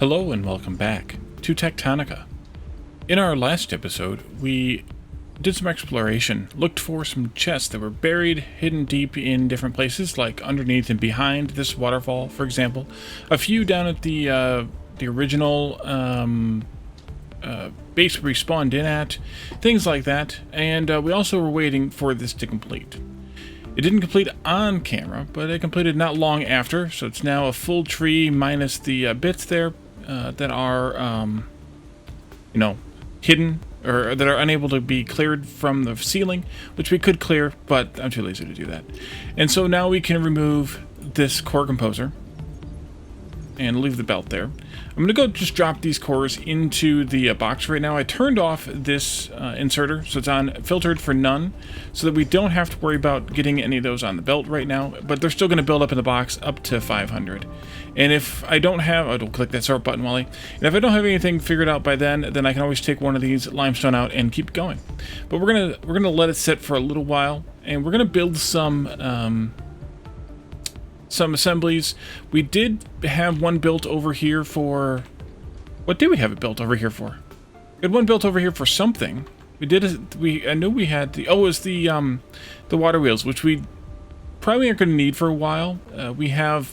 Hello and welcome back to Techtonica. In our last episode, we did some exploration, looked for some chests that were buried, hidden deep in different places, like underneath and behind this waterfall, for example. A few down at the original base we spawned in at, things like that. And we also were waiting for this to complete. It didn't complete on camera, but it completed not long after, so it's now a full tree minus the bits there that are, hidden, or that are unable to be cleared from the ceiling, which we could clear, but I'm too lazy to do that. And so now we can remove this core composer and leave the belt there. I'm going to go just drop these cores into the box right now. I turned off this inserter, so it's on filtered for none, so that we don't have to worry about getting any of those on the belt right now, but they're still going to build up in the box up to 500. And if I don't have, don't click that sort button, Wally. And if I don't have anything figured out by then I can always take one of these limestone out and keep going. But we're gonna let it sit for a little while, and we're gonna build some assemblies. We did have one built over here for... What did we have it built over here for? We had one built over here for something. I knew we had the... Oh, it was the water wheels, which we probably aren't going to need for a while. We have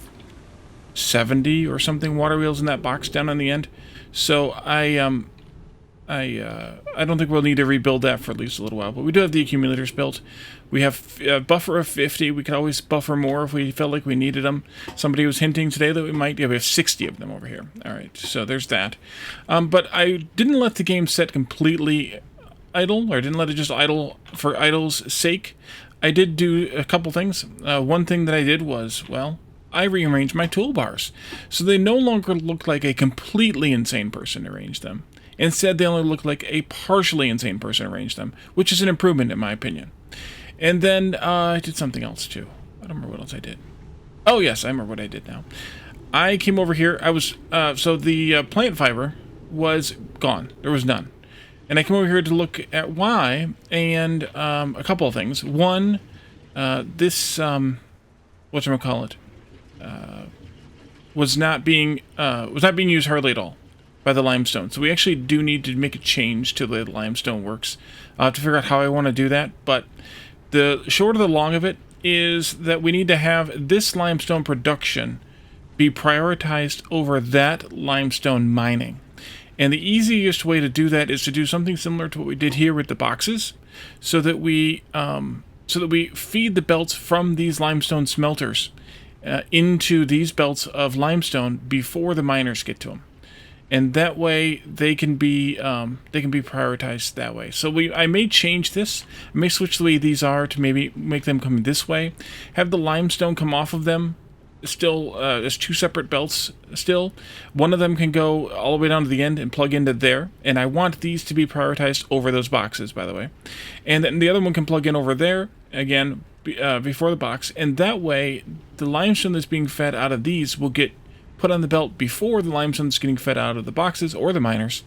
70 or something water wheels in that box down on the end. So I don't think we'll need to rebuild that for at least a little while, but we do have the accumulators built. We have a buffer of 50. We could always buffer more if we felt like we needed them. Somebody was hinting today that we might. Yeah, we have 60 of them over here. All right, so there's that. But I didn't let the game set completely idle, or didn't let it just idle for idle's sake. I did do a couple things. One thing that I did was, well, I rearranged my toolbars, so they no longer look like a completely insane person arranged them. Instead, they only look like a partially insane person arranged them, which is an improvement in my opinion. And then I did something else too. I don't remember what else I did. Oh yes, I remember what I did now. I came over here. I was so the plant fiber was gone. There was none. And I came over here to look at why, and a couple of things. One, this whatchamacallit, was not being used hardly at all by the limestone. So we actually do need to make a change to the limestone works. I'll have to figure out how I want to do that, but the short of the long of it is that we need to have this limestone production be prioritized over that limestone mining. And the easiest way to do that is to do something similar to what we did here with the boxes, so that we feed the belts from these limestone smelters into these belts of limestone before the miners get to them. And that way they can be prioritized that way. So I may change this. I may switch the way these are to maybe make them come this way. Have the limestone come off of them still as two separate belts still. One of them can go all the way down to the end and plug into there. And I want these to be prioritized over those boxes, by the way. And then the other one can plug in over there, again, before the box. And that way, the limestone that's being fed out of these will get put on the belt before the limestone that's getting fed out of the boxes or the miners,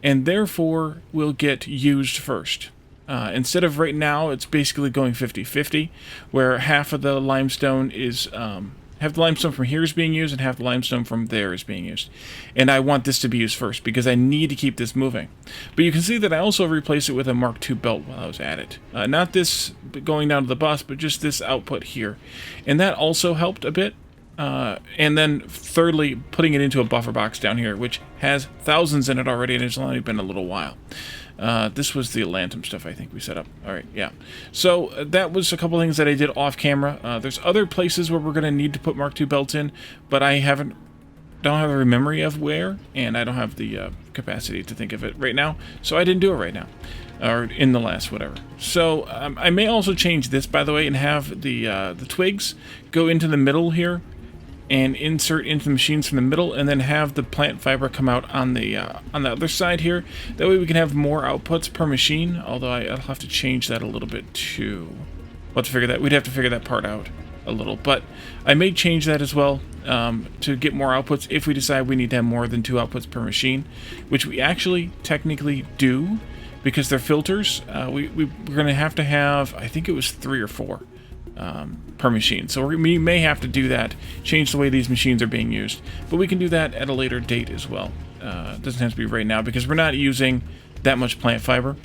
and therefore will get used first. Instead of right now, it's basically going 50-50, where half of the limestone is half the limestone from here is being used and half the limestone from there is being used. And I want this to be used first because I need to keep this moving. But you can see that I also replaced it with a Mark II belt while I was at it. Not this going down to the bus, but just this output here. And that also helped a bit. And then thirdly, putting it into a buffer box down here, which has thousands in it already, and it's only been a little while. This was the Lantum stuff I think we set up. All right, yeah. So that was a couple things that I did off camera. There's other places where we're going to need to put Mark II belts in, but I don't have a memory of where, and I don't have the capacity to think of it right now, so I didn't do it right now. Or in the last whatever. So I may also change this, by the way, and have the twigs go into the middle here and insert into the machines from the middle, and then have the plant fiber come out on the other side here. That way we can have more outputs per machine, although I'll have to change that a little bit too. We'll have to figure that. We'd have to figure that part out a little, but I may change that as well to get more outputs if we decide we need to have more than 2 outputs per machine, which we actually technically do, because they're filters. We're going to have, I think it was 3 or 4. per machine. So we may have to do that, change the way these machines are being used. But we can do that at a later date as well. It doesn't have to be right now because we're not using that much plant fiber.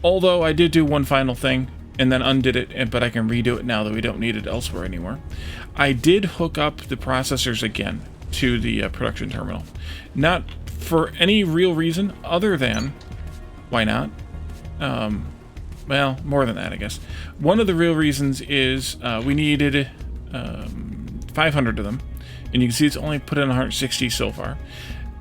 Although I did do one final thing and then undid it, but I can redo it now that we don't need it elsewhere anymore. I did hook up the processors again to the production terminal. Not for any real reason other than, why not? Well, more than that, I guess. One of the real reasons is we needed 500 of them, and you can see it's only put in 160 so far.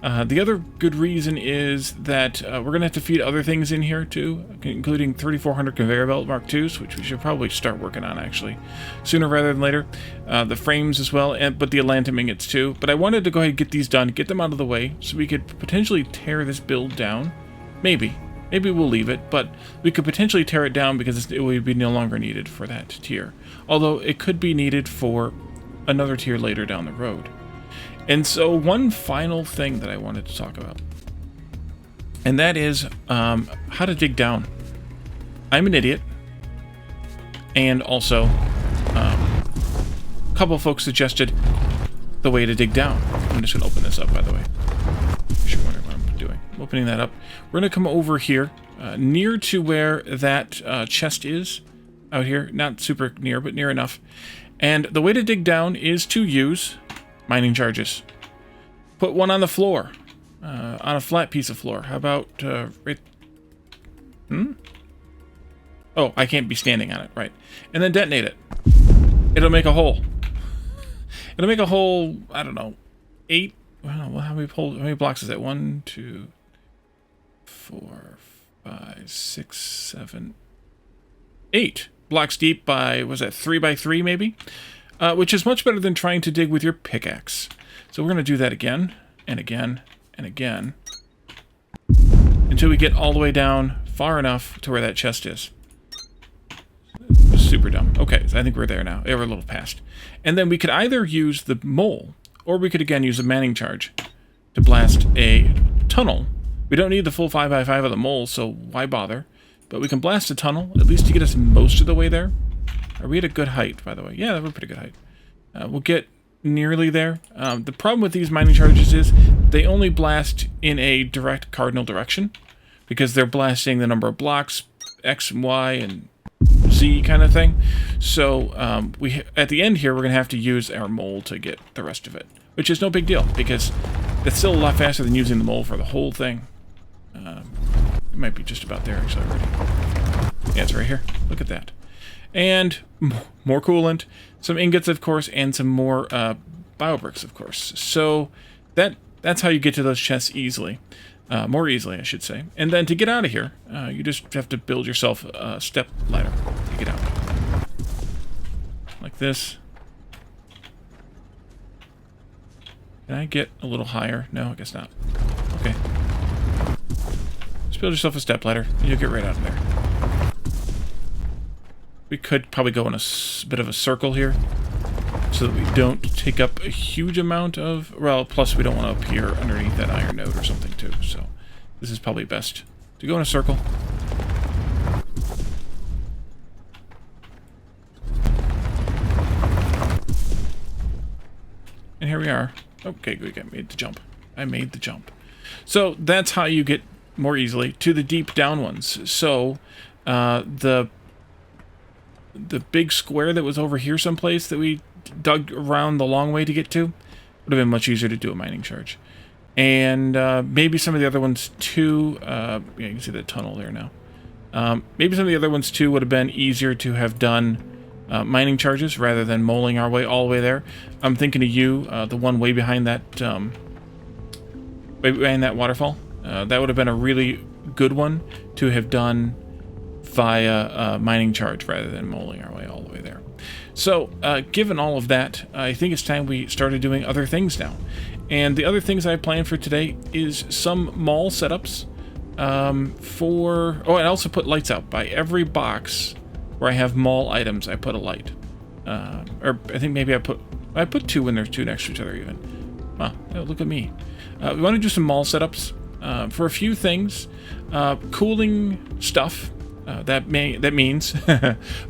The other good reason is that we're going to have to feed other things in here too, including 3400 conveyor belt Mark IIs, which we should probably start working on actually, sooner rather than later. The frames as well, but the Atlantum ingots too. But I wanted to go ahead and get these done, get them out of the way, so we could potentially tear this build down. Maybe we'll leave it, but we could potentially tear it down because it would be no longer needed for that tier. Although it could be needed for another tier later down the road. And so one final thing that I wanted to talk about, and that is how to dig down. I'm an idiot, and also a couple of folks suggested the way to dig down. I'm just going to open this up, by the way. If you're wondering what I'm doing. I'm opening that up. We're going to come over here, near to where that chest is, out here. Not super near, but near enough. And the way to dig down is to use mining charges. Put one on the floor, on a flat piece of floor. How about right? Oh, I can't be standing on it, right? And then detonate it. It'll make a hole. It'll make a hole. I don't know, 8. Well, how many blocks is that? 1, 2, 4, 5, 6, 7, 8 blocks deep by, was that 3 by 3 maybe? Which is much better than trying to dig with your pickaxe. So we're going to do that again, and again, and again, until we get all the way down far enough to where that chest is. Super dumb. Okay, so I think we're there now. We're a little past. And then we could either use the mole, or we could again use a manning charge to blast a tunnel. We don't need the full 5x5 of the mole, so why bother? But we can blast a tunnel, at least to get us most of the way there. Are we at a good height, by the way? Yeah, we're a pretty good height. We'll get nearly there. The problem with these mining charges is they only blast in a direct cardinal direction because they're blasting the number of blocks, X and Y and Z kind of thing. So at the end here, we're going to have to use our mole to get the rest of it, which is no big deal because it's still a lot faster than using the mole for the whole thing. It might be just about there actually already. Yeah, it's right here. Look at that. And more coolant, some ingots, of course, and some more biobricks, of course. So that's how you get to those chests easily. More easily, I should say. And then to get out of here, you just have to build yourself a step ladder to get out. Like this. Can I get a little higher? No, I guess not. Okay. Just build yourself a step ladder, and you'll get right out of there. We could probably go in a bit of a circle here so that we don't take up a huge amount of... Well, plus we don't want to appear underneath that iron node or something too, so this is probably best to go in a circle. And here we are. Okay, good, I made the jump. I made the jump. So that's how you get more easily to the deep down ones. So the big square that was over here someplace that we dug around the long way to get to would have been much easier to do a mining charge. And maybe some of the other ones too, yeah, you can see the tunnel there now. Maybe some of the other ones too would have been easier to have done mining charges rather than moling our way all the way there. I'm thinking of you, the one way behind that waterfall. That would have been a really good one to have done via mining charge rather than moling our way all the way there. So, given all of that, I think it's time we started doing other things now. And the other things I planned for today is some mall setups for... Oh, I also put lights out. By every box where I have mall items, I put a light. Or I think maybe I put 2 when there's 2 next to each other even. Wow, look at me. We want to do some mall setups for a few things. Cooling stuff. That means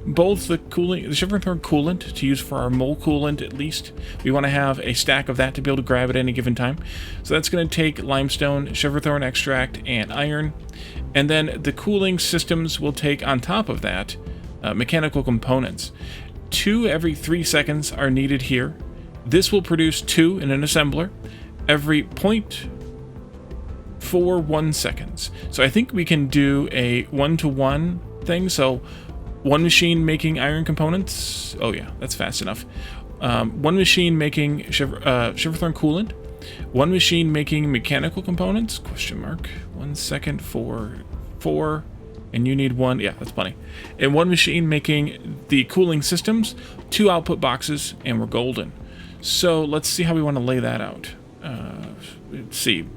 both the Shiverthorn coolant to use for our mole coolant at least. We want to have a stack of that to be able to grab at any given time. So that's going to take limestone, Shiverthorn extract, and iron. And then the cooling systems will take on top of that mechanical components. 2 every 3 seconds are needed here. This will produce 2 in an assembler every 0.41 seconds. So I think we can do a 1-to-1 thing. So one machine making iron components. Oh yeah, that's fast enough. One machine making Shiverthorn coolant. One machine making mechanical components. Question mark. 1 second for 4. And you need 1. Yeah, that's plenty. And one machine making the cooling systems. 2 output boxes, and we're golden. So let's see how we want to lay that out. Let's see.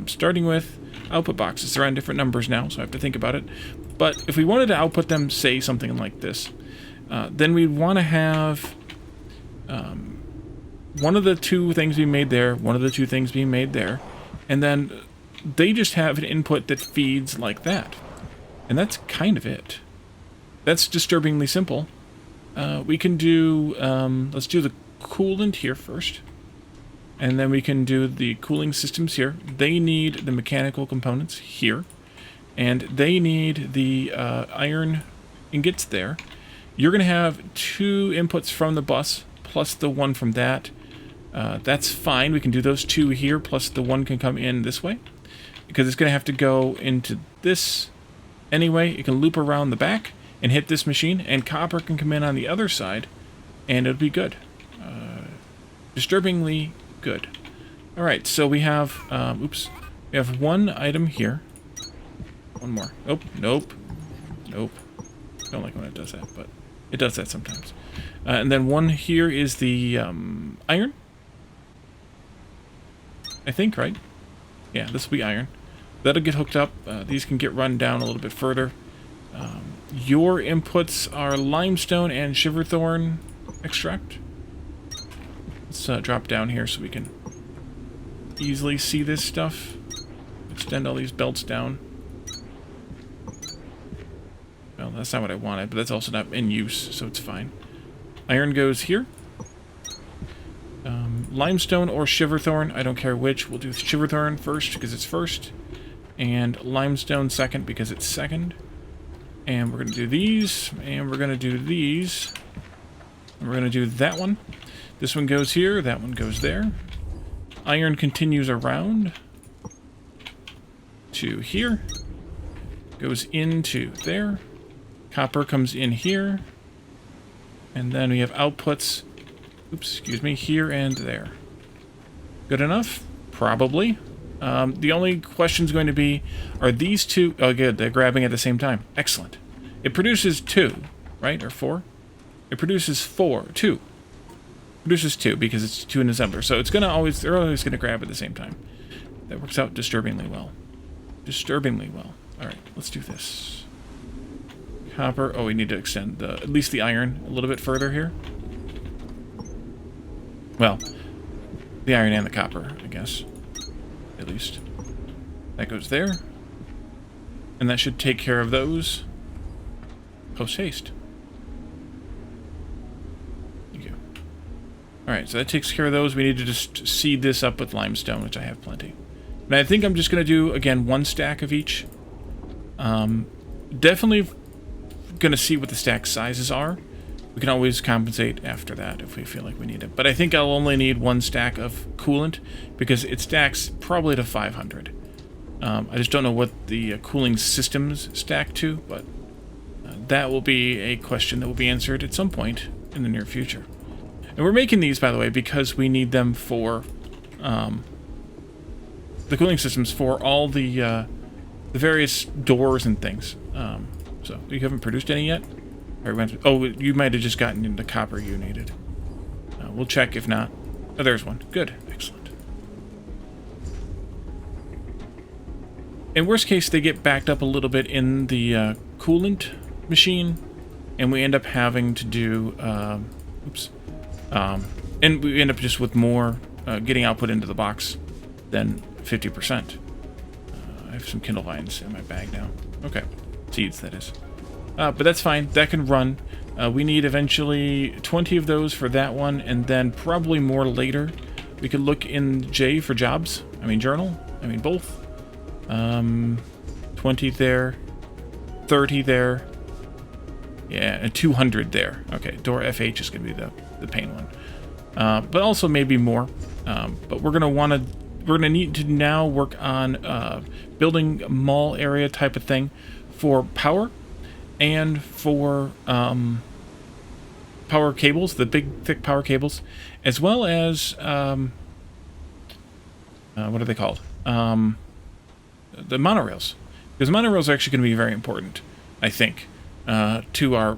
Starting with output boxes. They're on different numbers now, so I have to think about it. But if we wanted to output them, say, something like this, then we'd want to have one of the 2 things being made there, one of the 2 things being made there, and then they just have an input that feeds like that. And that's kind of it. That's disturbingly simple. We can do, let's do the coolant here first. And then we can do the cooling systems here. They need the mechanical components here. And they need the iron ingots there. You're going to have 2 inputs from the bus, plus the 1 from that. That's fine. We can do those 2 here, plus the 1 can come in this way. Because it's going to have to go into this. Anyway, it can loop around the back and hit this machine, and copper can come in on the other side, and it'll be good. Disturbingly good. Alright, so we have, we have 1 item here. 1 more. Oh, nope. Nope. Don't like when it does that, but it does that sometimes. And then 1 here is the iron. I think, right? Yeah, this will be iron. That'll get hooked up. These can get run down a little bit further. Your inputs are limestone and Shiverthorn extract. Let's drop down here so we can easily see this stuff. Extend all these belts down. Well, that's not what I wanted, but that's also not in use, so it's fine. Iron goes here. Limestone or Shiverthorn, I don't care which. We'll do Shiverthorn first because it's first. And limestone second because it's second. And we're going to do these. And we're going to do these. And we're going to do that one. This one goes here. That one goes there. Iron continues around to here. Goes into there. Copper comes in here. And then we have outputs, oops, excuse me, here and there. Good enough? Probably. The only question is going to be, are these 2... Oh, good, they're grabbing at the same time. Excellent. It produces 2, right? Or 4? It produces 2. It produces 2 because it's 2 in assembler. So it's going to always... They're always going to grab at the same time. That works out disturbingly well. Disturbingly well. Alright, let's do this. Copper. Oh, we need to extend at least the iron a little bit further here. Well, the iron and the copper, I guess. At least. That goes there. And that should take care of those. Post haste. Thank you. Alright, so that takes care of those. We need to just seed this up with limestone, which I have plenty. And I think I'm just going to do, again, 1 stack of each. Definitely going to see what the stack sizes are. We can always compensate after that if we feel like we need it. But I think I'll only need 1 stack of coolant because it stacks probably to 500. I just don't know what the cooling systems stack to, but that will be a question that will be answered at some point in the near future. And we're making these, by the way, because we need them for the cooling systems for all the various doors and things. So you haven't produced any yet? Oh, you might have just gotten into copper you needed. We'll check if not. Oh, there's one. Good. Excellent. In worst case, they get backed up a little bit in the coolant machine, and we end up having to do... and we end up just with more getting output into the box than 50%. I have some kindle vines in my bag now. Okay. Seeds, that is. but that's fine. That can run. We need eventually 20 of those for that one, and then probably more later. We could look in J for jobs. I mean journal. I mean both. 20 there. 30 there. Yeah, and 200 there. Okay, door FH is going to be the pain one. But also maybe more. But we're gonna need to now work on building a mall area type of thing for power and for power cables, the big thick power cables, as well as what are they called? The monorails, because monorails are actually going to be very important, I think, to our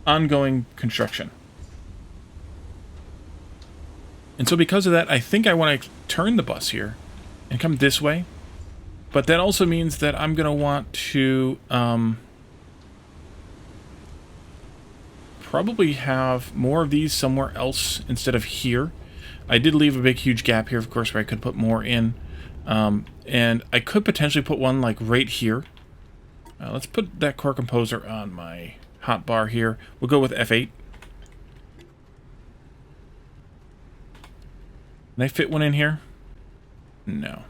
ongoing construction. And so because of that, I think I want to turn the bus here and come this way. But that also means that I'm going to want to probably have more of these somewhere else instead of here. I did leave a big, huge gap here, of course, where I could put more in. And I could potentially put one like right here. Let's put that core composer on my hotbar here. We'll go with F8. Can I fit one in here? No.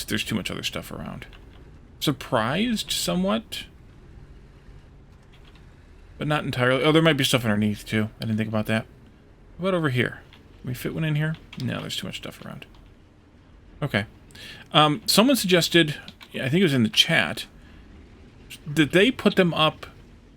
There's too much other stuff around. Surprised, somewhat. But not entirely. Oh, there might be stuff underneath, too. I didn't think about that. What about over here? Can we fit one in here? No, there's too much stuff around. Okay. Someone suggested, I think it was in the chat, that they put them up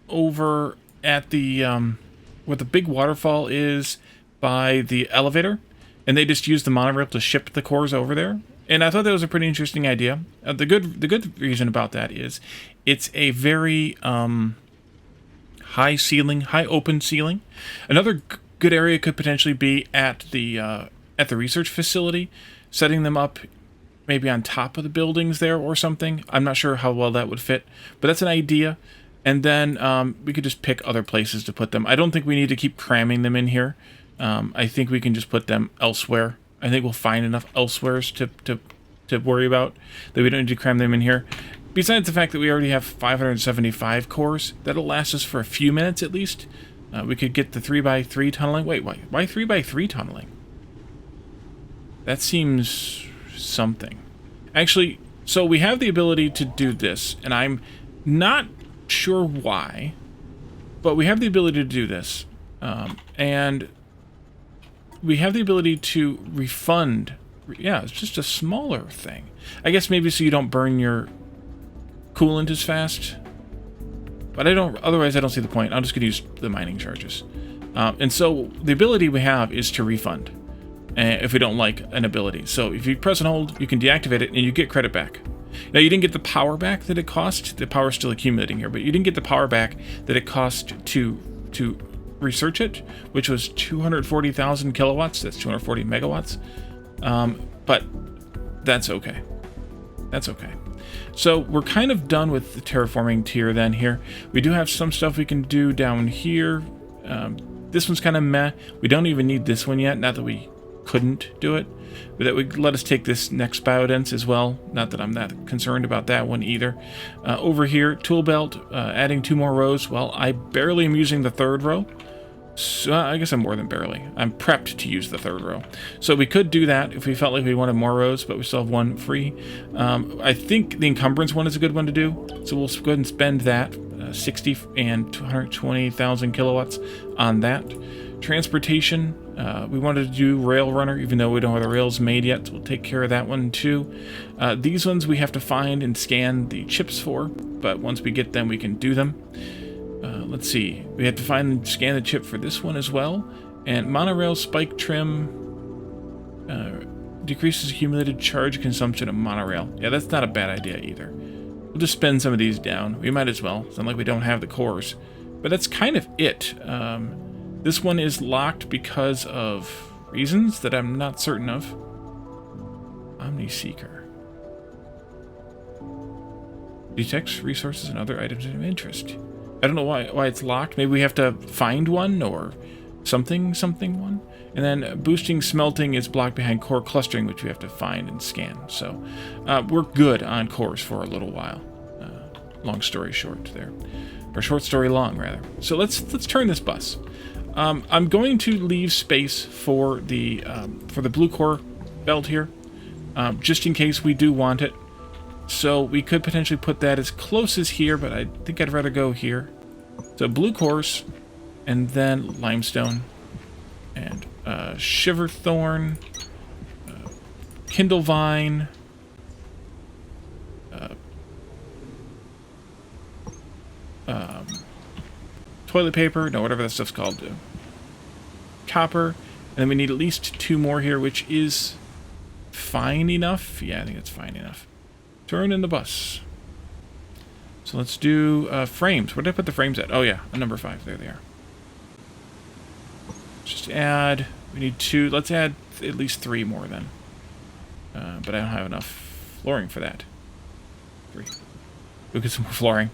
over at the, where the big waterfall is by the elevator. And they just use the monorail to ship the cores over there. And I thought that was a pretty interesting idea. The good reason about that is it's a very high ceiling, high open ceiling. Another good area could potentially be at the research facility, setting them up maybe on top of the buildings there or something. I'm not sure how well that would fit, but that's an idea. And then we could just pick other places to put them. I don't think we need to keep cramming them in here. I think we can just put them elsewhere. I think we'll find enough elsewheres to worry about, that we don't need to cram them in here. Besides the fact that we already have 575 cores, that'll last us for a few minutes at least. We could get the 3x3 tunneling. Wait, why 3x3 tunneling? That seems something. Actually, so we have the ability to do this, and I'm not sure why, but we have the ability to do this. And we have the ability to refund. Yeah, it's just a smaller thing. I guess maybe so you don't burn your coolant as fast. But otherwise I don't see the point. I'm just going to use the mining charges. And so the ability we have is to refund if we don't like an ability. So if you press and hold, you can deactivate it and you get credit back. Now you didn't get the power back that it cost. The power's still accumulating here, but you didn't get the power back that it cost to research it, which was 240,000 kilowatts. That's 240 megawatts. But that's okay. That's okay. So we're kind of done with the terraforming tier then here. We do have some stuff we can do down here. This one's kind of meh. We don't even need this one yet. Not that we couldn't do it, but that would let us take this next biodense as well. Not that I'm that concerned about that one either. Over here, tool belt, adding 2 more rows. Well, I barely am using the 3rd row. So I guess I'm more than barely. I'm prepped to use the 3rd row. So we could do that if we felt like we wanted more rows, but we still have 1 free. I think the encumbrance one is a good one to do. So we'll go ahead and spend that, 60 and 220,000 kilowatts on that. Transportation, we wanted to do rail runner, even though we don't have the rails made yet. So we'll take care of that one too. These ones we have to find and scan the chips for, but once we get them, we can do them. Let's see. We have to find and scan the chip for this one as well. And monorail spike trim decreases accumulated charge consumption of monorail. Yeah, that's not a bad idea either. We'll just spend some of these down. We might as well. It's not like we don't have the cores. But that's kind of it. This one is locked because of reasons that I'm not certain of. Omni-Seeker. Detects resources and other items of interest. I don't know why it's locked. Maybe we have to find one or something one. And then boosting smelting is blocked behind core clustering, which we have to find and scan. So we're good on cores for a little while. Long story short there. or short story long, rather. So let's turn this bus. I'm going to leave space for the blue core belt here, just in case we do want it. So we could potentially put that as close as here, but I think I'd rather go here. So blue cores, and then limestone, and shiverthorn, kindlevine, toilet paper, no, whatever that stuff's called, copper, and then we need at least 2 more here, which is fine enough. Yeah, I think it's fine enough. Turn in the bus. So let's do frames. Where did I put the frames at? Oh yeah, number 5. There they are. Just add. We need 2. Let's add at least 3 more then. But I don't have enough flooring for that. 3. We'll get some more flooring.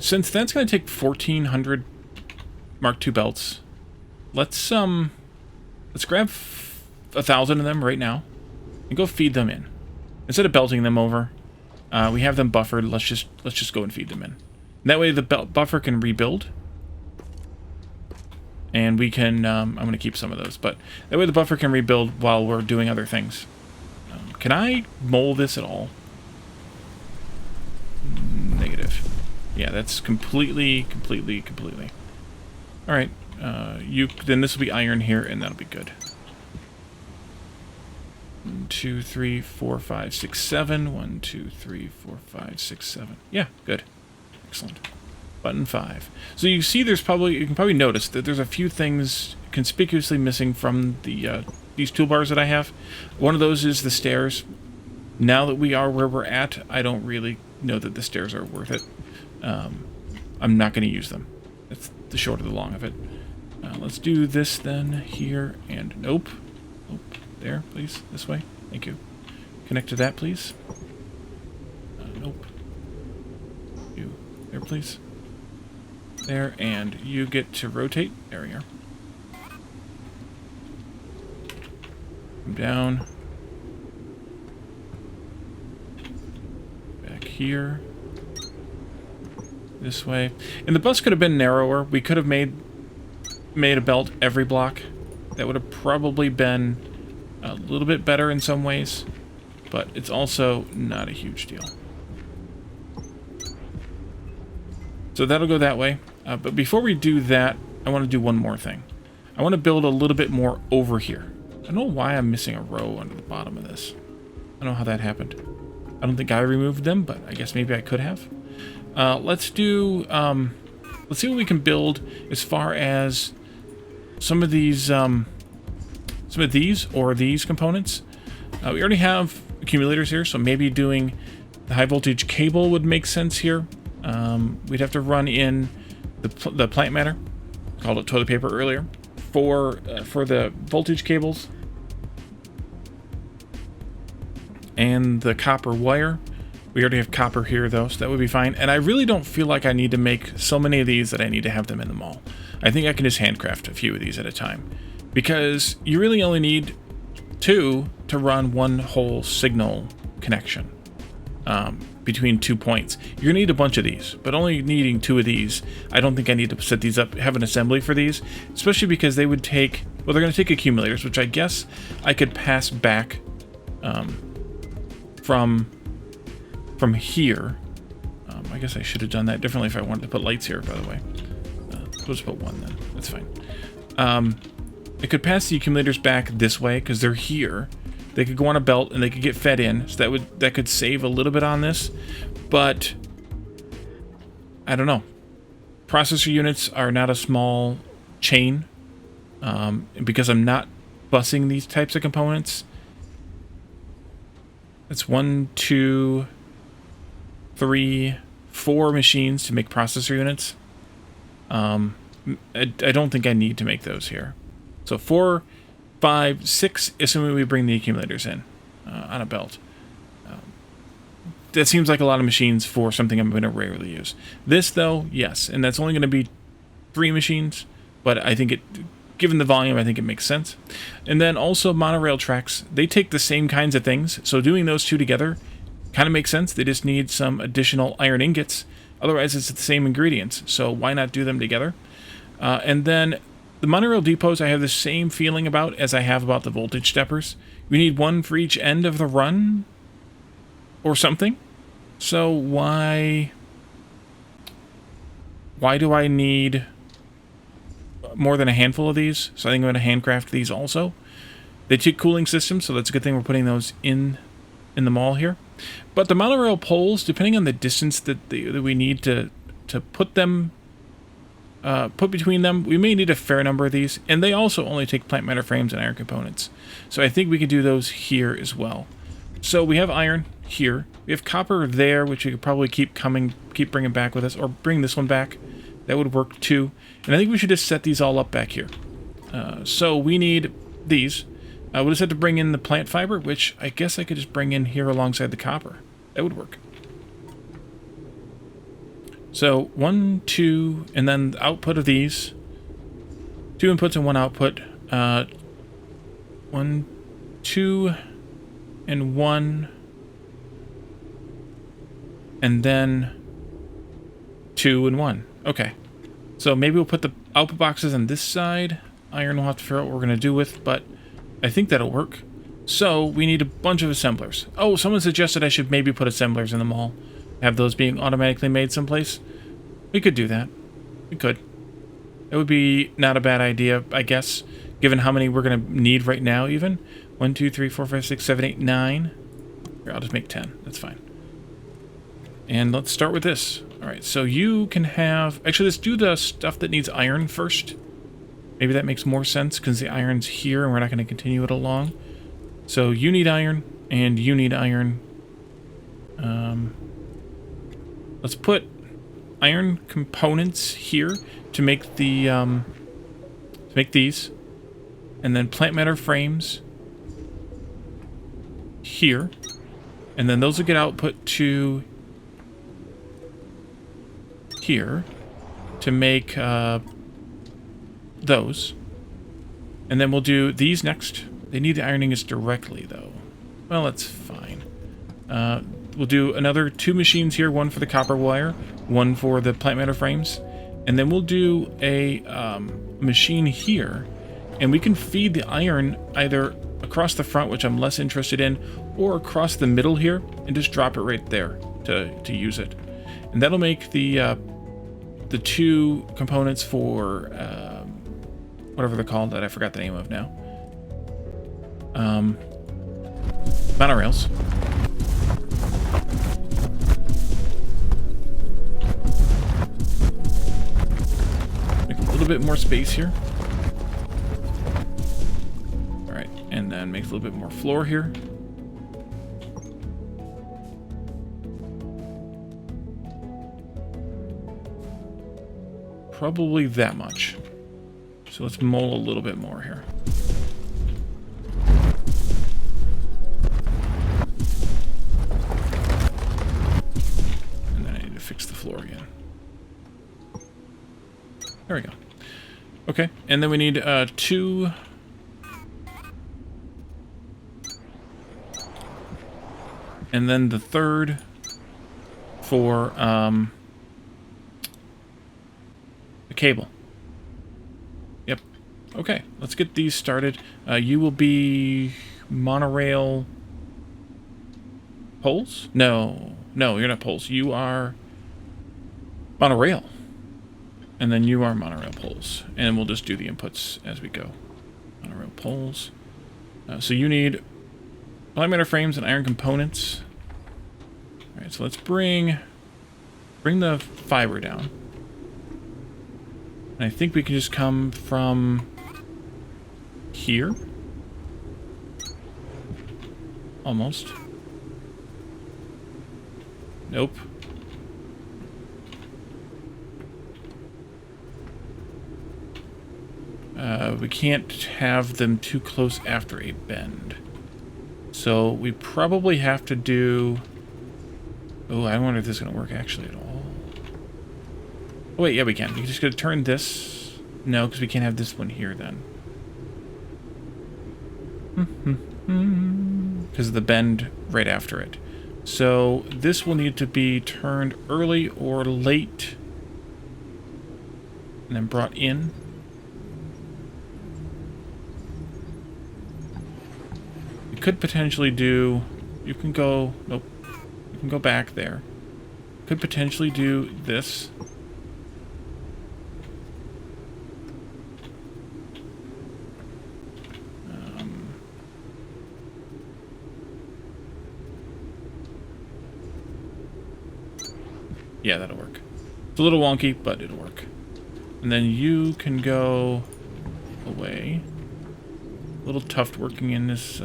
Since that's going to take 1,400 Mark II belts, let's grab 1,000 of them right now and go feed them in. Instead of belting them over, we have them buffered. Let's just go and feed them in. And that way the buffer can rebuild, and we can. I'm going to keep some of those, but that way the buffer can rebuild while we're doing other things. Can I mold this at all? Negative. Yeah, that's completely. All right, then this will be iron here, and that'll be good. 1, 2, 3, 4, 5, 6, 7. 1, 2, 3, 4, 5, 6, 7. Yeah, good, excellent. Button 5. So you see, you can probably notice that there's a few things conspicuously missing from the these toolbars that I have. One of those is the stairs. Now that we are where we're at, I don't really know that the stairs are worth it. I'm not going to use them. That's the short of the long of it. Let's do this then here, and nope. There, please. This way. Thank you. Connect to that, please. Nope. You. There, please. There, and you get to rotate. There we are. Come down. Back here. This way. And the bus could have been narrower. We could have made a belt every block. That would have probably been a little bit better in some ways, but it's also not a huge deal. So that'll go that way. But before we do that, I want to do one more thing. I want to build a little bit more over here. I don't know why I'm missing a row under the bottom of this. I don't know how that happened. I don't think I removed them, but I guess maybe I could have. Let's do, let's see what we can build as far as some of these or these components. We already have accumulators here, so maybe doing the high voltage cable would make sense here. We'd have to run in the plant matter, called it toilet paper earlier, for the voltage cables and the copper wire. We already have copper here, though, so that would be fine. And I really don't feel like I need to make so many of these that I need to have them in the mall. I think I can just handcraft a few of these at a time, because you really only need 2 to run one whole signal connection between 2 points. You're gonna need a bunch of these, but only needing 2 of these, I don't think I need to set these up, have an assembly for these, especially because they would take, well, they're gonna take accumulators, which I guess I could pass back from here. I guess I should have done that differently if I wanted to put lights here, by the way. We'll just put 1 then. That's fine. It could pass the accumulators back this way because they're here. They could go on a belt and they could get fed in, so that could save a little bit on this. But I don't know. Processor units are not a small chain, because I'm not busing these types of components. It's 1, 2, 3, 4 machines to make processor units. I don't think I need to make those here. So 4, 5, 6, assuming we bring the accumulators in on a belt. That seems like a lot of machines for something I'm going to rarely use. This, though, yes, and that's only going to be 3 machines, but I think given the volume, I think it makes sense. And then also monorail tracks. They take the same kinds of things, so doing those two together kind of makes sense. They just need some additional iron ingots. Otherwise, it's the same ingredients, so why not do them together? And then the monorail depots I have the same feeling about as I have about the voltage steppers. We need one for each end of the run or something. So why do I need more than a handful of these? So I think I'm going to handcraft these also. They take cooling systems, so that's a good thing we're putting those in the mall here. But the monorail poles, depending on the distance that we need to put them, put between them, we may need a fair number of these. And they also only take plant matter frames and iron components. So I think we could do those here as well. So we have iron here. We have copper there, which we could probably keep bringing back with us, or bring this one back. That would work too. And I think we should just set these all up back here. So we need these. We'll just have to bring in the plant fiber, which I guess I could just bring in here alongside the copper. That would work. So 1, 2, and then the output of these. 2 inputs and 1 output. 1, 2, and 1. And then 2 and 1. Okay. So maybe we'll put the output boxes on this side. Iron we'll have to figure out what we're going to do with, but I think that'll work. So we need a bunch of assemblers. Oh, someone suggested I should maybe put assemblers in the mall. Have those being automatically made someplace. We could do that. We could. It would be not a bad idea, I guess, given how many we're going to need right now even. 1, 2, 3, 4, 5, 6, 7, 8, 9. Here, I'll just make 10. That's fine. And let's start with this. Alright, so you can have... Actually, let's do the stuff that needs iron first. Maybe that makes more sense, because the iron's here, and we're not going to continue it along. So you need iron, and you need iron. Let's put iron components here to make the... to make these. And then plant matter frames here. And then those will get output to... here to make those, and then we'll do these next. They need the iron ingots directly though. Well, that's fine. We'll do another 2 machines here, one for the copper wire, one for the plant matter frames, and then we'll do a machine here, and we can feed the iron either across the front, which I'm less interested in, or across the middle here and just drop it right there to use it, and that'll make the 2 components for whatever they're called that I forgot the name of now. Monorails. Make a little bit more space here. Alright, and then make a little bit more floor here. Probably that much. So let's mold a little bit more here. And then I need to fix the floor again. There we go. Okay, and then we need 2... And then the third for the cable. Yep. Okay, let's get these started. You will be monorail poles? No, you're not poles. You are monorail. And then you are monorail poles. And we'll just do the inputs as we go. Monorail poles. So you need polymer frames and iron components. Alright, so let's bring the fiber down. And I think we can just come from here. Almost. Nope. We can't have them too close after a bend. So we probably have to do... Oh, I wonder if this is going to work actually at all. Oh, wait, yeah, we can. You just got to turn this No, because we can't have this one here then. Because of the bend right after it. So this will need to be turned early or late. And then brought in. You could potentially do... You can go... Nope. You can go back there. Could potentially do this. Yeah, that'll work. It's a little wonky, but it'll work. And then you can go away. A little tough working in this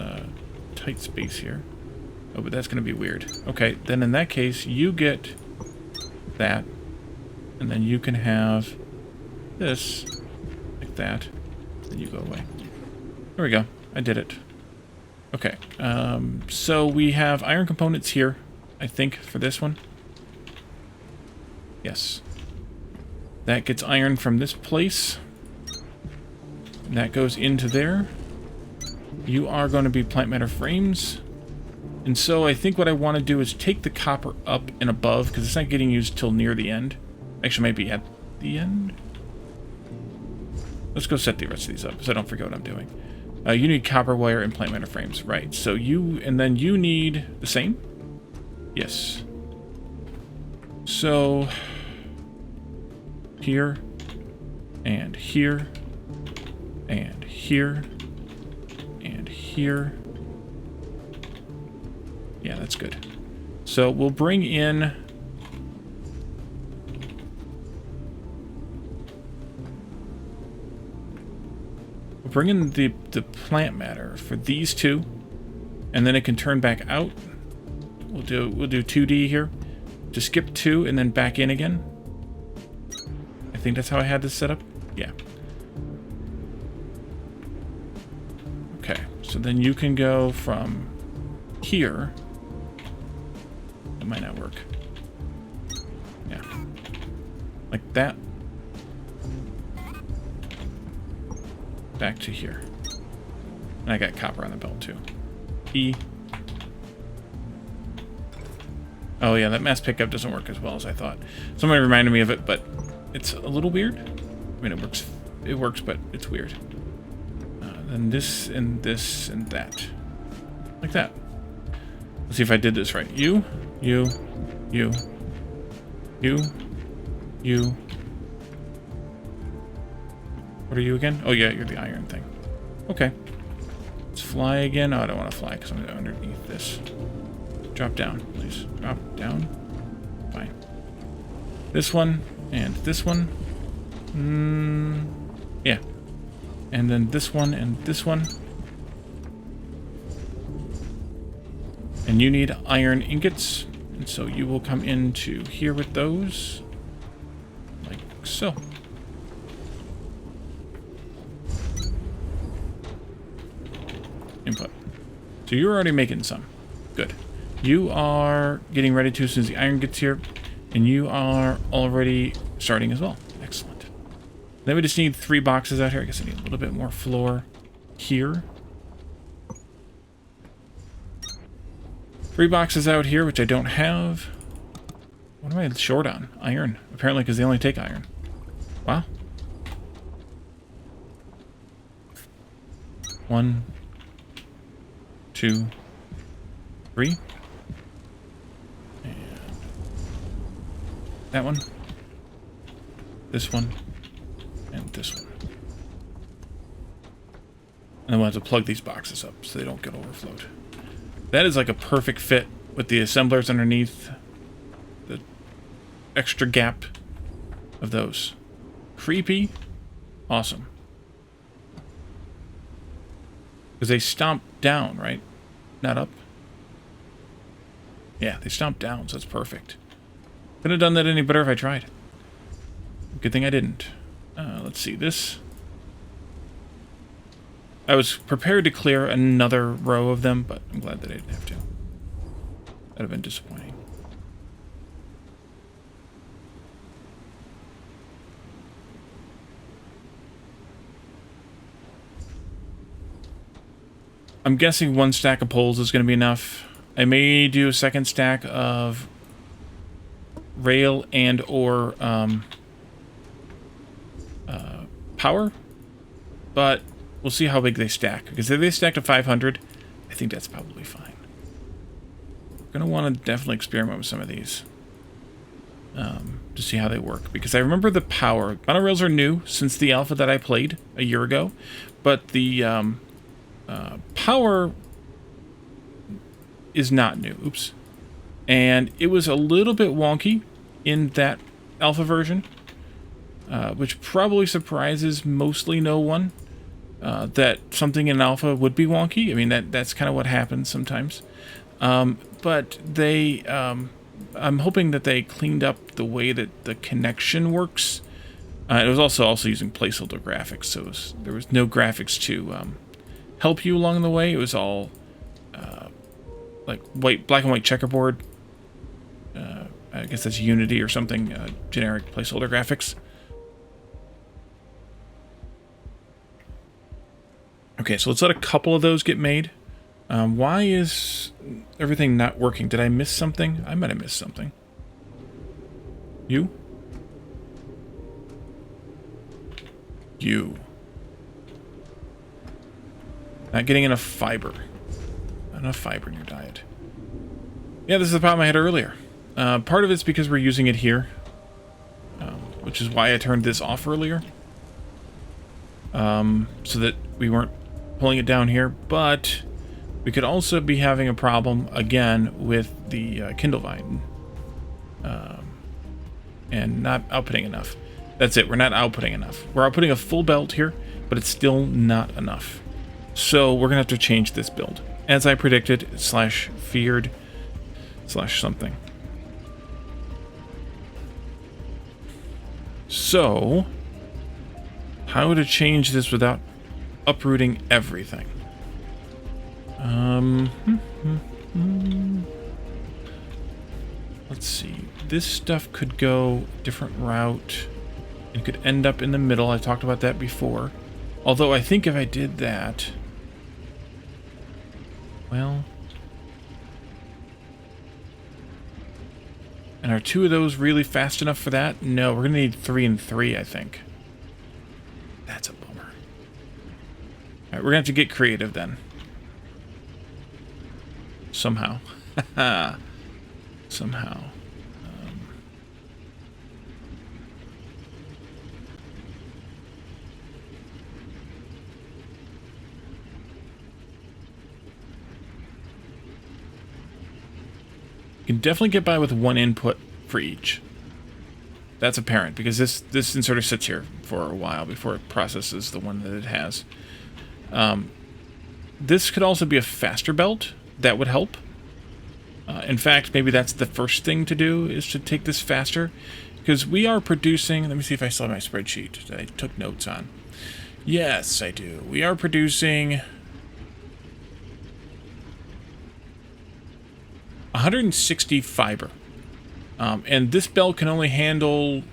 tight space here. Oh, but that's going to be weird. Okay, then in that case, you get that. And then you can have this, like that. Then you go away. There we go. I did it. Okay, so we have iron components here, I think, for this one. Yes. That gets iron from this place. And that goes into there. You are going to be plant matter frames. And so I think what I want to do is take the copper up and above, because it's not getting used till near the end. Actually, maybe at the end. Let's go set the rest of these up, so I don't forget what I'm doing. You need copper wire and plant matter frames. Right, so you... And then you need the same? Yes. So... Here, and here, and here, and here. Yeah, that's good. So we'll bring in... We'll bring in the plant matter for these two, and then it can turn back out. We'll do 2D here. Just skip 2 and then back in again. I think that's how I had this set up. Yeah. Okay, so then you can go from here. It might not work. Yeah. Like that. Back to here. And I got copper on the belt too. E. Oh yeah, that mass pickup doesn't work as well as I thought. Somebody reminded me of it, but it's a little weird. I mean, it works, but it's weird. Then this and that. Like that. Let's see if I did this right. You. What are you again? Oh yeah, you're the iron thing. Okay. Let's fly again. Oh, I don't want to fly because I'm underneath this. Drop down, please. Drop down. Fine. This one. And this one. Yeah. And then this one and this one. And you need iron ingots. And so you will come into here with those. Like so. Input. So you're already making some. Good. You are getting ready to as soon as the iron gets here. And you are already starting as well. Excellent. Then we just need 3 boxes out here. I guess I need a little bit more floor here. 3 boxes out here, which I don't have. What am I short on? Iron. Apparently, because they only take iron. Wow. 1, 2, 3. That one, this one, and this one. And then we'll have to plug these boxes up so they don't get overflowed. That is like a perfect fit with the assemblers underneath. The extra gap of those. Creepy. Awesome. Because they stomp down, right? Not up. Yeah, they stomp down, so that's perfect. Couldn't have done that any better if I tried. Good thing I didn't. Let's see, this... I was prepared to clear another row of them, but I'm glad that I didn't have to. That'd have been disappointing. I'm guessing 1 stack of poles is going to be enough. I may do a 2nd stack of rail and or power, but we'll see how big they stack. Because if they stack to 500, I think that's probably fine. We're going to want to definitely experiment with some of these to see how they work. Because I remember the power. Monorails are new since the alpha that I played a year ago, but the power is not new. Oops. And it was a little bit wonky in that alpha version, which probably surprises mostly no one, that something in alpha would be wonky. I mean, that's kind of what happens sometimes. But they, I'm hoping that they cleaned up the way that the connection works. It was also using placeholder graphics, so there was no graphics to help you along the way. It was all like black and white checkerboard. I guess that's Unity or something, generic placeholder graphics. Okay, so let's let a couple of those get made. Why is everything not working? Did I miss something? I might have missed something. You? You. Not getting enough fiber. Not enough fiber in your diet. Yeah, this is the problem I had earlier. Part of it's because we're using it here, which is why I turned this off earlier, so that we weren't pulling it down here. But we could also be having a problem again with the Kindle Vine, and not outputting enough. That's it. We're not outputting enough. We're outputting a full belt here, but it's still not enough. So we're gonna have to change this build, as I predicted / feared / something. So, how to change this without uprooting everything? Let's see. This stuff could go a different route. It could end up in the middle. I talked about that before. Although I think if I did that, well, and are 2 of those really fast enough for that? No, we're going to need 3 and 3, I think. That's a bummer. Alright, we're going to have to get creative then. Somehow. Somehow. You can definitely get by with 1 input for each. That's apparent, because this inserter sits here for a while before it processes the one that it has. This could also be a faster belt. That would help. In fact, maybe that's the first thing to do, is to take this faster. Because we are producing... Let me see if I still have my spreadsheet that I took notes on. Yes, I do. We are producing 160 fiber. And this belt can only handle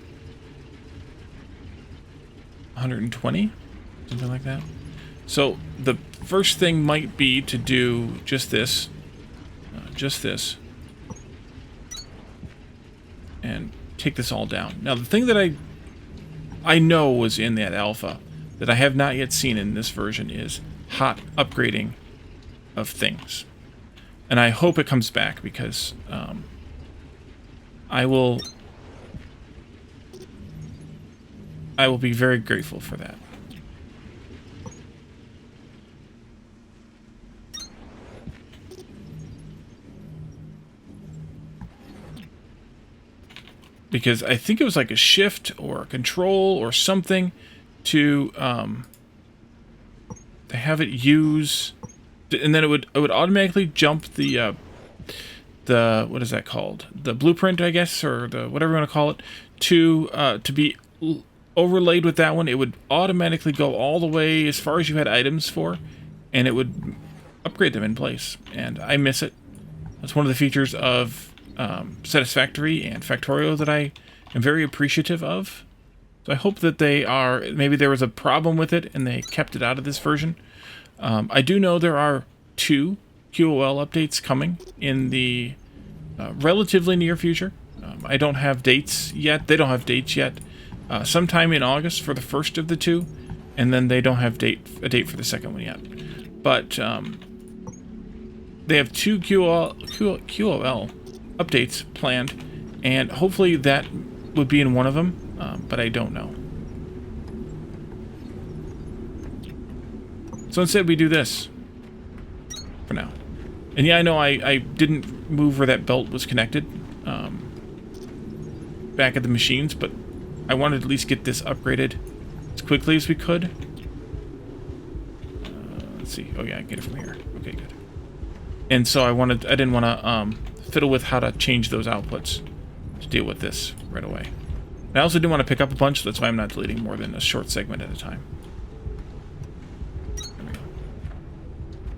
120? Something like that. So the first thing might be to do just this. And take this all down. Now, the thing that I know was in that alpha that I have not yet seen in this version is hot upgrading of things. And I hope it comes back, because I will be very grateful for that. Because I think it was like a shift or a control or something to have it use, and then it would automatically jump the what is that called? The blueprint, I guess, or the whatever you want to call it, to be overlaid with that one. It would automatically go all the way as far as you had items for, and it would upgrade them in place. And I miss it. That's one of the features of Satisfactory and Factorio that I am very appreciative of. So I hope that they are, maybe there was a problem with it and they kept it out of this version. I do know there are 2 QOL updates coming in the relatively near future. I don't have dates yet. They don't have dates yet. Sometime in August for the first of the 2, and then they don't have a date for the second one yet. But they have 2 QOL updates planned, and hopefully that would be in one of them, but I don't know. So instead we do this for now. And yeah, I know I didn't move where that belt was connected back at the machines, but I wanted to at least get this upgraded as quickly as we could. Let's see. Oh yeah, I get it from here. Okay, good. And so I didn't want to fiddle with how to change those outputs to deal with this right away. And I also didn't want to pick up a bunch, so that's why I'm not deleting more than a short segment at a time. There we go.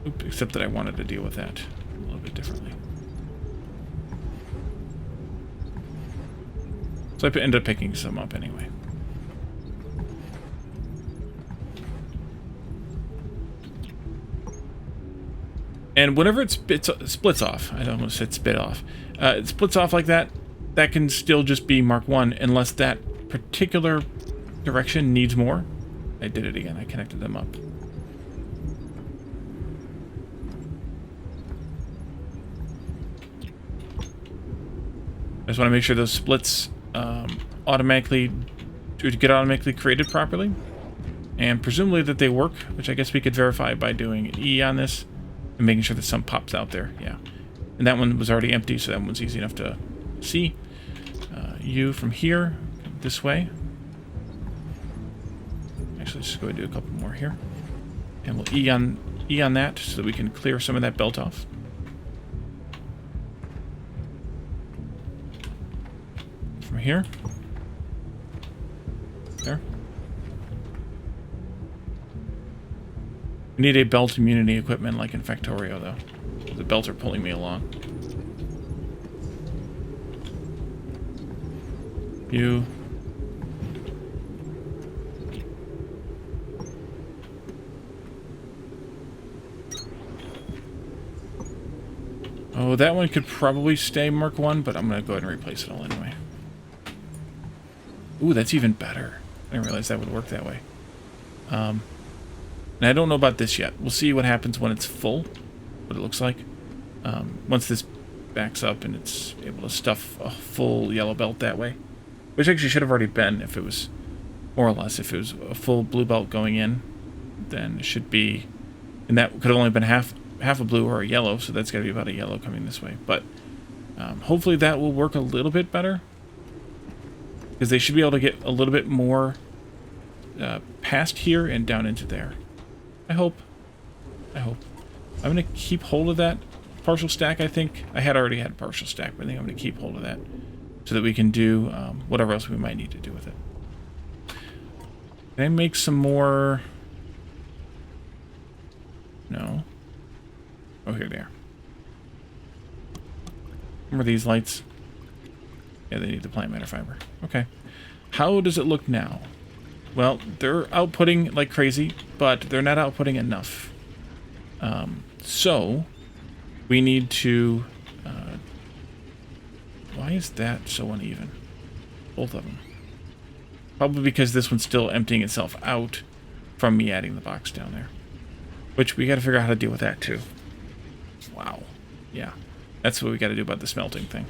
Oops, except that I wanted to deal with that a little bit differently. So I ended up picking some up anyway. And whenever it splits off, I almost said spit off, it splits off like that, that can still just be Mark 1 unless that particular direction needs more. I did it again, I connected them up. I just want to make sure those splits automatically created properly, and presumably that they work, which I guess we could verify by doing an E on this and making sure that some pops out there. Yeah, and that one was already empty, so that one's easy enough to see. U from here this way. Actually, let's just go ahead and do a couple more here, and we'll E on that so that we can clear some of that belt off. From here. There. We need a belt immunity equipment like in Factorio, though. The belts are pulling me along. You. Oh, that one could probably stay Mark 1, but I'm going to go ahead and replace it all anyway. Ooh, that's even better. I didn't realize that would work that way. And I don't know about this yet. We'll see what happens when it's full, what it looks like. Once this backs up and it's able to stuff a full yellow belt that way. Which actually should have already been if it was, more or less, if it was a full blue belt going in, then it should be, and that could have only been half a blue or a yellow, so that's got to be about a yellow coming this way. But hopefully that will work a little bit better, because they should be able to get a little bit more past here and down into there. I hope. I'm going to keep hold of that partial stack, I think. I already had a partial stack, but I think I'm going to keep hold of that so that we can do whatever else we might need to do with it. Can I make some more? No. Oh, here they are. Remember these lights? Yeah, they need the plant matter fiber. Okay. How does it look now? Well, they're outputting like crazy, but they're not outputting enough. So, we need to... why is that so uneven? Both of them. Probably because this one's still emptying itself out from me adding the box down there. Which we got to figure out how to deal with that too. Wow. Yeah. That's what we got to do about the smelting thing.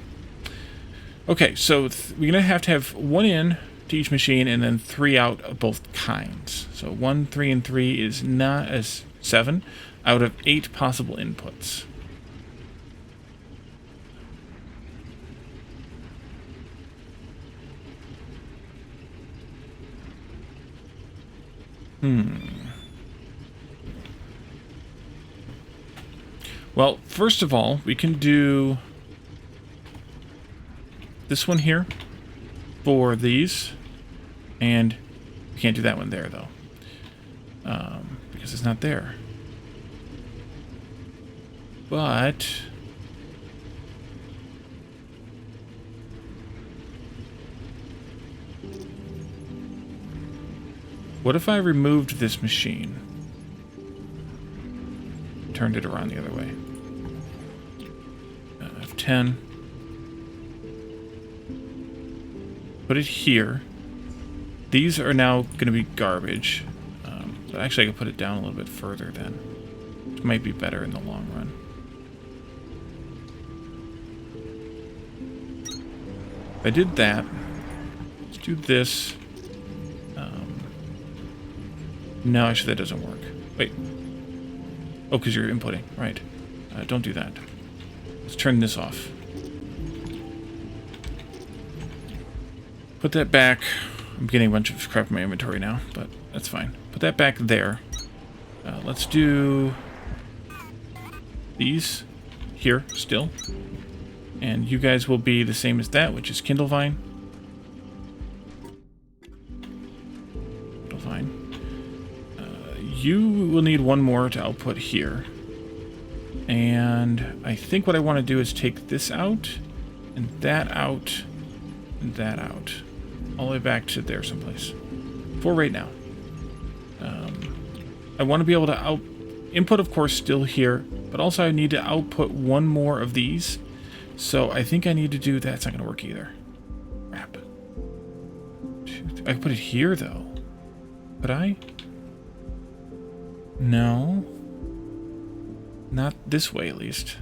Okay, so we're going to have 1 in to each machine and then 3 out of both kinds. So 1, 3, and 3 is not as 7 out of 8 possible inputs. Well, first of all, we can do this one here for these, and we can't do that one there, though, because it's not there. But what if I removed this machine? turned it around the other way. F10. Put it here. These are now going to be garbage. But actually I could put it down a little bit further then. Which might be better in the long run. If I did that, let's do this. No, actually that doesn't work. Wait. Oh, because you're inputting. Right. Don't do that. Let's turn this off. Put that back. I'm getting a bunch of crap in my inventory now, but that's fine. Put that back there. Let's do these here still. And you guys will be the same as that, which is Kindlevine. Kindlevine. You will need one more to output here. And I think what I want to do is take this out, and that out, and that out. All the way back to there someplace. For right now. I want to be able to input, of course, still here, but also I need to output one more of these. So I think I need to do that. It's not going to work either. Crap. I can put it here, though. Could I? No. Not this way, at least.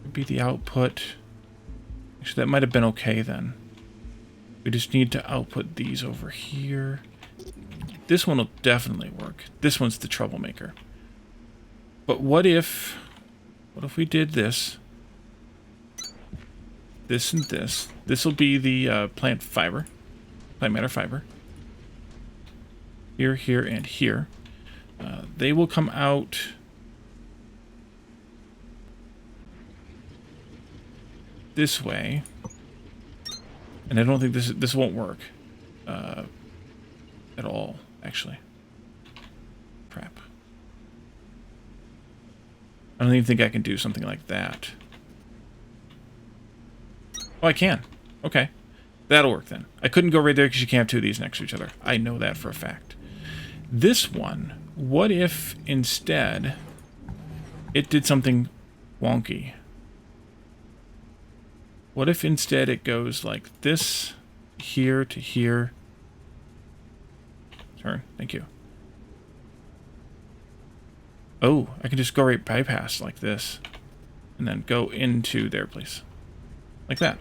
Would be the output. Actually, that might have been okay then. We just need to output these over here. This one will definitely work. This one's the troublemaker. But what if we did this? This and this. This will be the plant matter fiber. Here, here, and here. They will come out this way. And I don't think this won't work at all, actually. Crap. I don't even think I can do something like that. Oh, I can. Okay. That'll work then. I couldn't go right there because you can't have two of these next to each other. I know that for a fact. This one, what if instead it did something wonky? What if instead it goes like this, here to here? Turn, thank you. Oh, I can just go right bypass like this. And then go into there, please. Like that.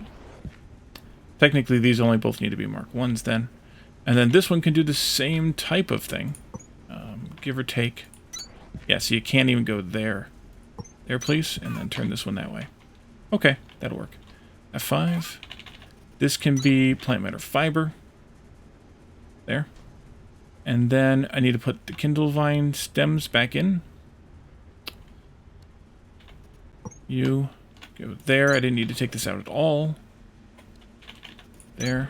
Technically, these only both need to be Mark 1s then. And then this one can do the same type of thing. Give or take. Yeah, so you can't even go there. There, please. And then turn this one that way. Okay, that'll work. F5. This can be plant matter fiber. There. And then I need to put the Kindlevine stems back in. You go there. I didn't need to take this out at all. There.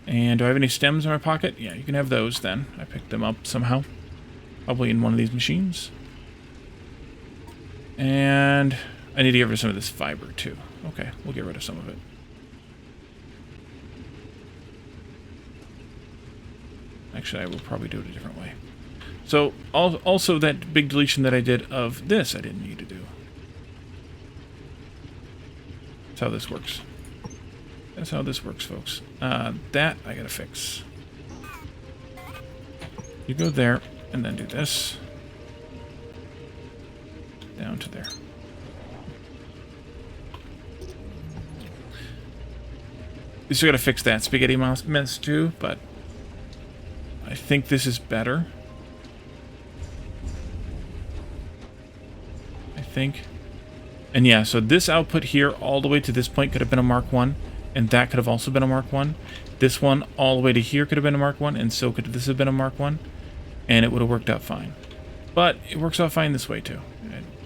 And do I have any stems in my pocket? Yeah, you can have those then. I picked them up somehow. Probably in one of these machines. And I need to get rid of some of this fiber too. Okay, we'll get rid of some of it. Actually, I will probably do it a different way. So, also that big deletion that I did of this, I didn't need to do. That's how this works. That's how this works, folks. That I gotta fix. You go there, and then do this. Down to there. We still gotta fix that spaghetti mess too, but I think this is better. I think. And yeah, so this output here all the way to this point could have been a Mark 1, and that could have also been a Mark 1. This one all the way to here could have been a Mark 1, and so could this have been a Mark 1, and it would have worked out fine. But it works out fine this way too.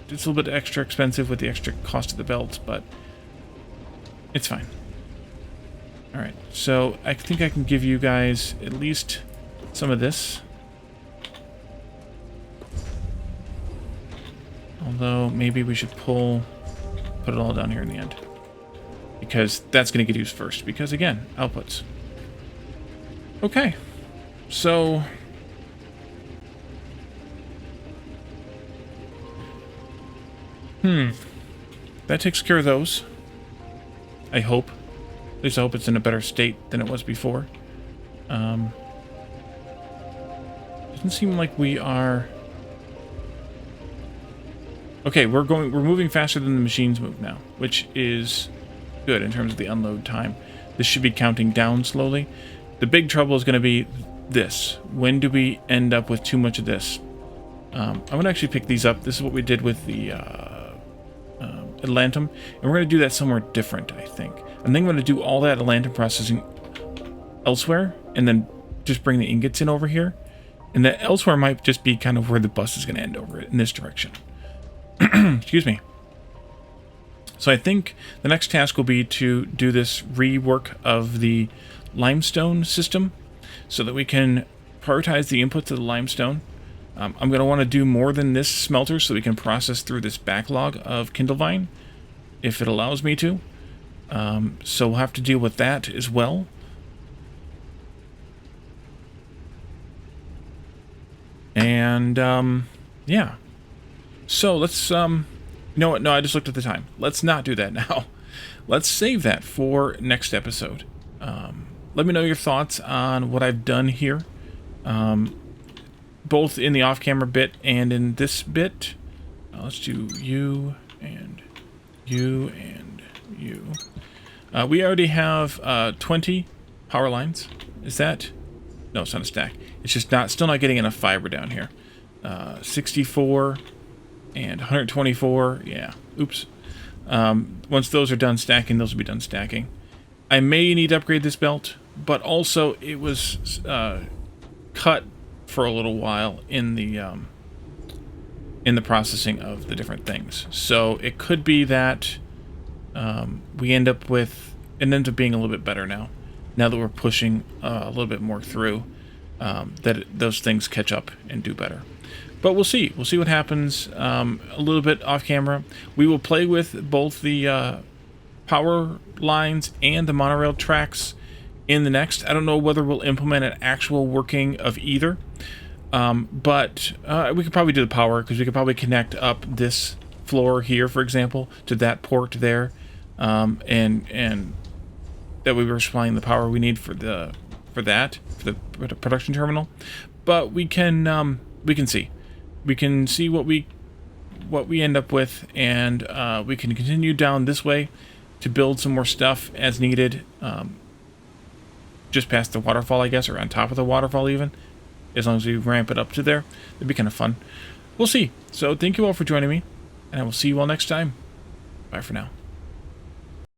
It's a little bit extra expensive with the extra cost of the belts, but it's fine. Alright, so I think I can give you guys at least some of this. Although, maybe we should put it all down here in the end. Because that's going to get used first. Because, again, outputs. Okay, so that takes care of those. I hope. At least I hope it's in a better state than it was before. Doesn't seem like we are. Okay, we're moving faster than the machines move now, which is good in terms of the unload time. This should be counting down slowly. The big trouble is going to be this. When do we end up with too much of this? I'm going to actually pick these up. This is what we did with the Atlantum, and we're going to do that somewhere different, I think. I think I'm going to do all that Atlantum processing elsewhere, and then just bring the ingots in over here. And that elsewhere might just be kind of where the bus is going to end over it, in this direction. Excuse me. So I think the next task will be to do this rework of the limestone system so that we can prioritize the inputs of the limestone. I'm going to want to do more than this smelter so we can process through this backlog of Kindlevine, if it allows me to. So we'll have to deal with that as well. And, yeah. So let's, you know what? No, I just looked at the time. Let's not do that now. Let's save that for next episode. Let me know your thoughts on what I've done here. Both in the off-camera bit and in this bit. Let's do you and you and you. We already have 20 power lines. Is that? No, it's not a stack. It's just still not getting enough fiber down here. 64 and 124. Yeah. Oops. Once those are done stacking, those will be done stacking. I may need to upgrade this belt, but also it was cut for a little while in the processing of the different things. So it could be that we end up with it ends up being a little bit better now that we're pushing a little bit more through, those things catch up and do better. But we'll see. We'll see what happens. A little bit off camera. We will play with both the power lines and the monorail tracks in the next. I don't know whether we'll implement an actual working of either. But we could probably do the power, because we could probably connect up this floor here, for example, to that port there. And that we were supplying the power we need for the production terminal. But we can see. We can see what we end up with, and we can continue down this way to build some more stuff as needed, just past the waterfall, I guess, or on top of the waterfall even, as long as we ramp it up to there. It'd be kind of fun. We'll see. So thank you all for joining me, and I will see you all next time. Bye for now.